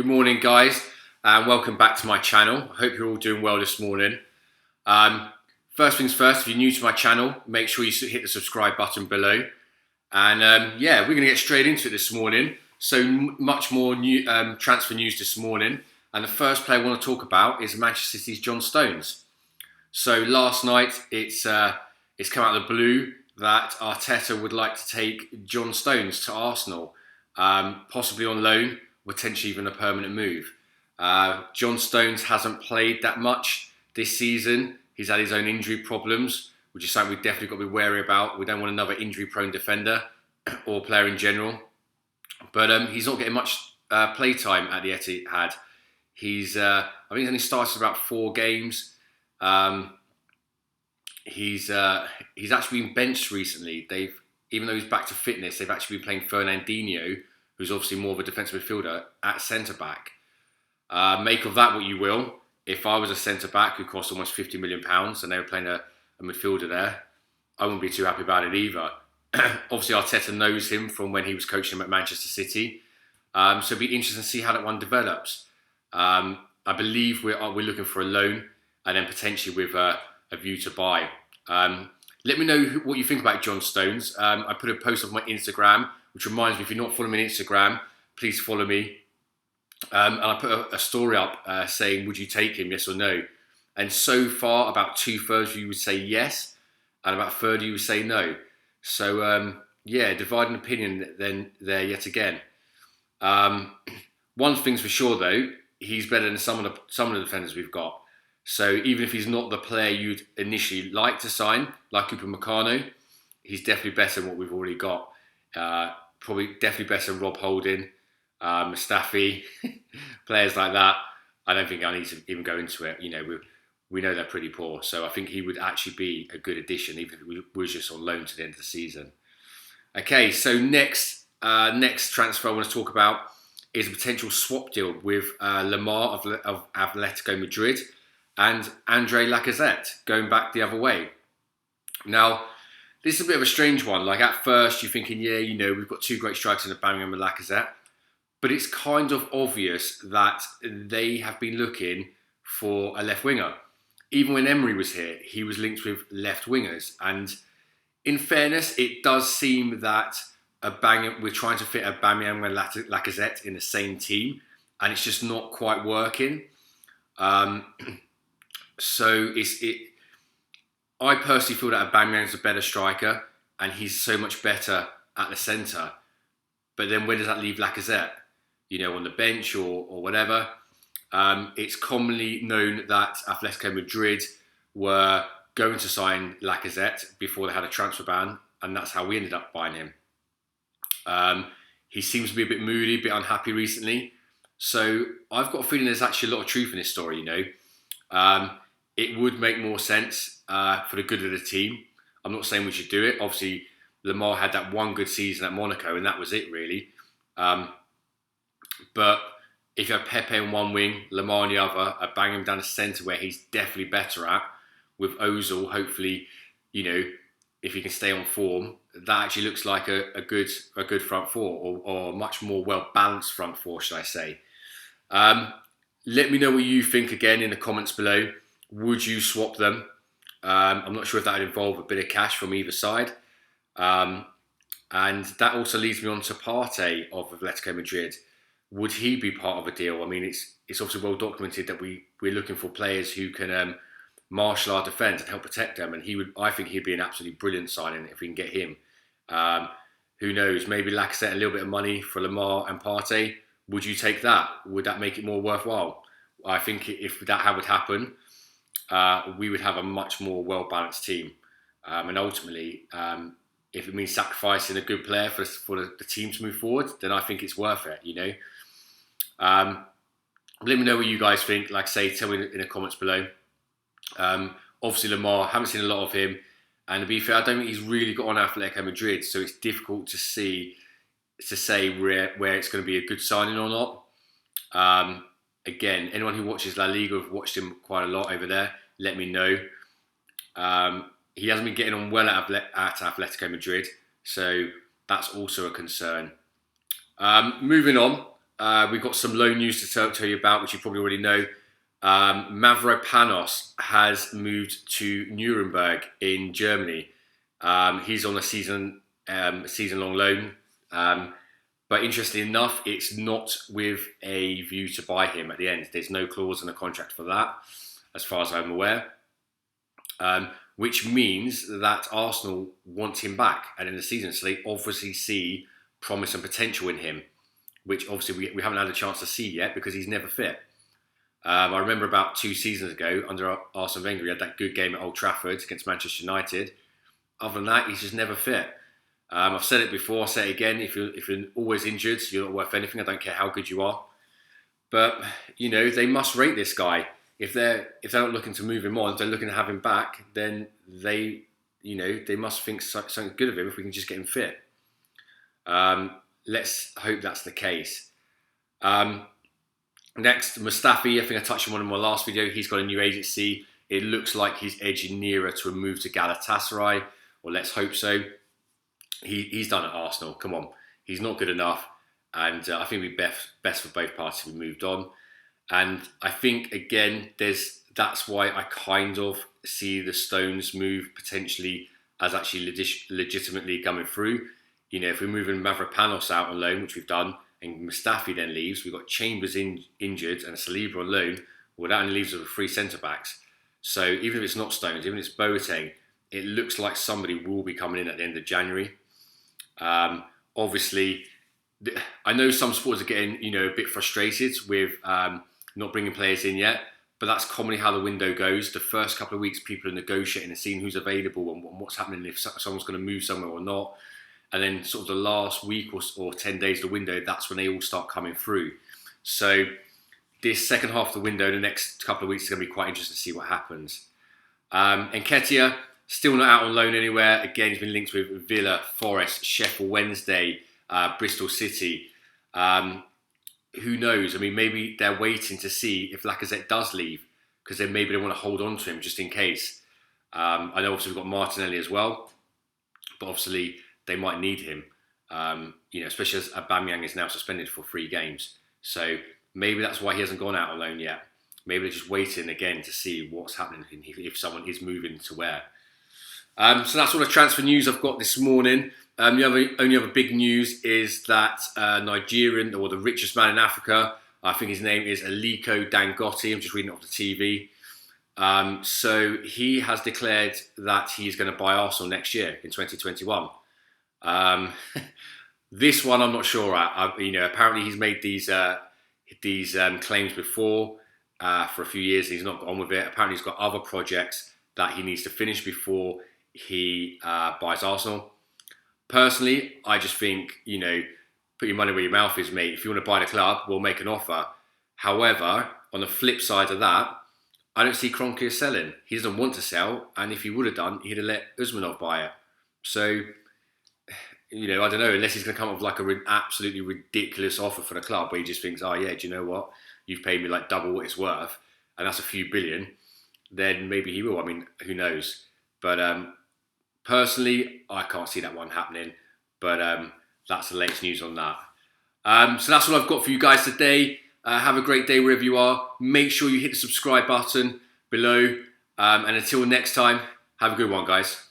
Good morning, guys, and welcome back to my channel. I hope you're all doing well this morning. First things first, if you're new to my channel, make sure you hit the subscribe button below. And yeah, we're going to get straight into it this morning. So much more new transfer news this morning. And the first player I want to talk about is Manchester City's John Stones. So last night, it's come out of the blue that Arteta would like to take John Stones to Arsenal, possibly on loan, potentially even a permanent move. John Stones hasn't played that much this season. He's had his own injury problems, which is something we've definitely got to be wary about. We don't want another injury-prone defender or player in general. But he's not getting much play time at the Etihad. I think he's only started about 4 games. He's actually been benched recently. Even though he's back to fitness, they've actually been playing Fernandinho, who's obviously more of a defensive midfielder, at centre-back. Make of that what you will. If I was a centre-back who cost almost £50 million and they were playing a midfielder there, I wouldn't be too happy about it either. Obviously, Arteta knows him from when he was coaching him at Manchester City. So it'll be interesting to see how that one develops. I believe we're looking for a loan and then potentially with a view to buy. Let me know what you think about John Stones. I put a post on my Instagram, which reminds me, if you're not following me on Instagram, please follow me. And I put a story up saying, would you take him, yes or no? And so far, about 2/3 of you would say yes, and about 1/3 of you would say no. So, yeah, divided opinion then there yet again. One thing's for sure, though, he's better than some of the defenders we've got. So even if he's not the player you'd initially like to sign, like Upamecano, he's definitely better than what we've already got. Probably definitely better than Rob Holding, Mustafi, players like that. I don't think I need to even go into it. You know, we know they're pretty poor. So I think he would actually be a good addition, even if he was just on loan to the end of the season. Okay, so next transfer I want to talk about is a potential swap deal with Lemar of Atletico Madrid and Andre Lacazette, going back the other way. Now, this is a bit of a strange one. Like, at first, you're thinking, yeah, you know, we've got 2 great strikers in Aubameyang and Lacazette. But it's kind of obvious that they have been looking for a left winger. Even when Emery was here, he was linked with left wingers. And in fairness, it does seem that we're trying to fit Aubameyang and Lacazette in the same team, and it's just not quite working. So I personally feel that Aubameyang's a better striker, and he's so much better at the centre. But then where does that leave Lacazette? You know, on the bench or whatever. It's commonly known that Atletico Madrid were going to sign Lacazette before they had a transfer ban, and that's how we ended up buying him. He seems to be a bit moody, a bit unhappy recently. So I've got a feeling there's actually a lot of truth in this story, you know. It would make more sense for the good of the team. I'm not saying we should do it. Obviously, Lemar had that one good season at Monaco, and that was it, really. But if you have Pepe on one wing, Lemar on the other, I bang him down the centre where he's definitely better at, with Ozil, hopefully, you know, if he can stay on form, that actually looks like a good front four, or a much more well-balanced front four, should I say. Let me know what you think again in the comments below. Would you swap them? I'm not sure if that would involve a bit of cash from either side. And that also leads me on to Partey of Atletico Madrid. Would he be part of a deal? I mean, it's obviously well documented that we're looking for players who can marshal our defence and help protect them. And I think he'd be an absolutely brilliant signing if we can get him. Who knows? Maybe Lacazette, a little bit of money for Lemar and Partey. Would you take that? Would that make it more worthwhile? I think if that would happen, we would have a much more well-balanced team. And ultimately, if it means sacrificing a good player for the team to move forward, then I think it's worth it, you know. Let me know what you guys think. Like I say, tell me in the comments below. Obviously, Lemar, haven't seen a lot of him. And to be fair, I don't think he's really got on Atletico Madrid, so it's difficult to say where it's going to be a good signing or not. Again, anyone who watches La Liga, have watched him quite a lot over there, let me know. He hasn't been getting on well at Atletico Madrid, so that's also a concern. Moving on, we've got some loan news to tell you about, which you probably already know. Mavropanos has moved to Nuremberg in Germany. He's on a season-long loan. But interestingly enough, it's not with a view to buy him at the end. There's no clause in the contract for that, as far as I'm aware. Which means that Arsenal want him back at the end of the season. So they obviously see promise and potential in him, which obviously we haven't had a chance to see yet because he's never fit. I remember about 2 seasons ago, under Arsene Wenger, he had that good game at Old Trafford against Manchester United. Other than that, he's just never fit. I've said it before, I'll say it again. If you're always injured, you're not worth anything. I don't care how good you are. But, they must rate this guy. If they're not looking to move him on, if they're looking to have him back, then they must think something good of him if we can just get him fit. Let's hope that's the case. Next, Mustafi. I think I touched on one in my last video. He's got a new agency. It looks like he's edging nearer to a move to Galatasaray, or let's hope so. He's done at Arsenal. Come on, he's not good enough, and I think it'd be best for both parties if we moved on. And I think again, that's why I kind of see the Stones move potentially as actually legitimately coming through. If we're moving Mavropanos out on loan, which we've done, and Mustafi then leaves, we've got Chambers injured and Saliba on loan. Well, that only leaves us with 3 centre backs. So even if it's not Stones, even if it's Boateng, it looks like somebody will be coming in at the end of January. Obviously, I know some supporters are getting a bit frustrated with not bringing players in yet, but that's commonly how the window goes. The first couple of weeks, people are negotiating and seeing who's available and what's happening, if someone's going to move somewhere or not. And then sort of the last week or 10 days of the window, that's when they all start coming through. So this second half of the window, the next couple of weeks, is going to be quite interesting to see what happens. Nketiah, still not out on loan anywhere. Again, he's been linked with Villa, Forest, Sheffield Wednesday, Bristol City. Who knows? I mean, maybe they're waiting to see if Lacazette does leave, because then maybe they want to hold on to him just in case. I know obviously we've got Martinelli as well, but obviously they might need him, especially as Aubameyang is now suspended for 3 games. So maybe that's why he hasn't gone out on loan yet. Maybe they're just waiting again to see what's happening if someone is moving to where. So that's all the transfer news I've got this morning. The only other big news is that Nigerian, or the richest man in Africa, I think his name is Aliko Dangote. I'm just reading it off the TV. So he has declared that he's going to buy Arsenal next year in 2021. This one I'm not sure at. Apparently he's made these claims before for a few years. And he's not gone with it. Apparently he's got other projects that he needs to finish before he buys Arsenal. Personally, I just think, put your money where your mouth is, mate. If you want to buy the club, we'll make an offer. However, on the flip side of that, I don't see Kroenke selling. He doesn't want to sell, and if he would have done, he'd have let Usmanov buy it. So, I don't know, unless he's going to come up with like an absolutely ridiculous offer for the club where he just thinks, oh yeah, do you know what? You've paid me like double what it's worth, and that's a few billion, then maybe he will. I mean, who knows? But personally, I can't see that one happening. But that's the latest news on that. So that's all I've got for you guys today. Have a great day wherever you are. Make sure you hit the subscribe button below. And until next time, have a good one, guys.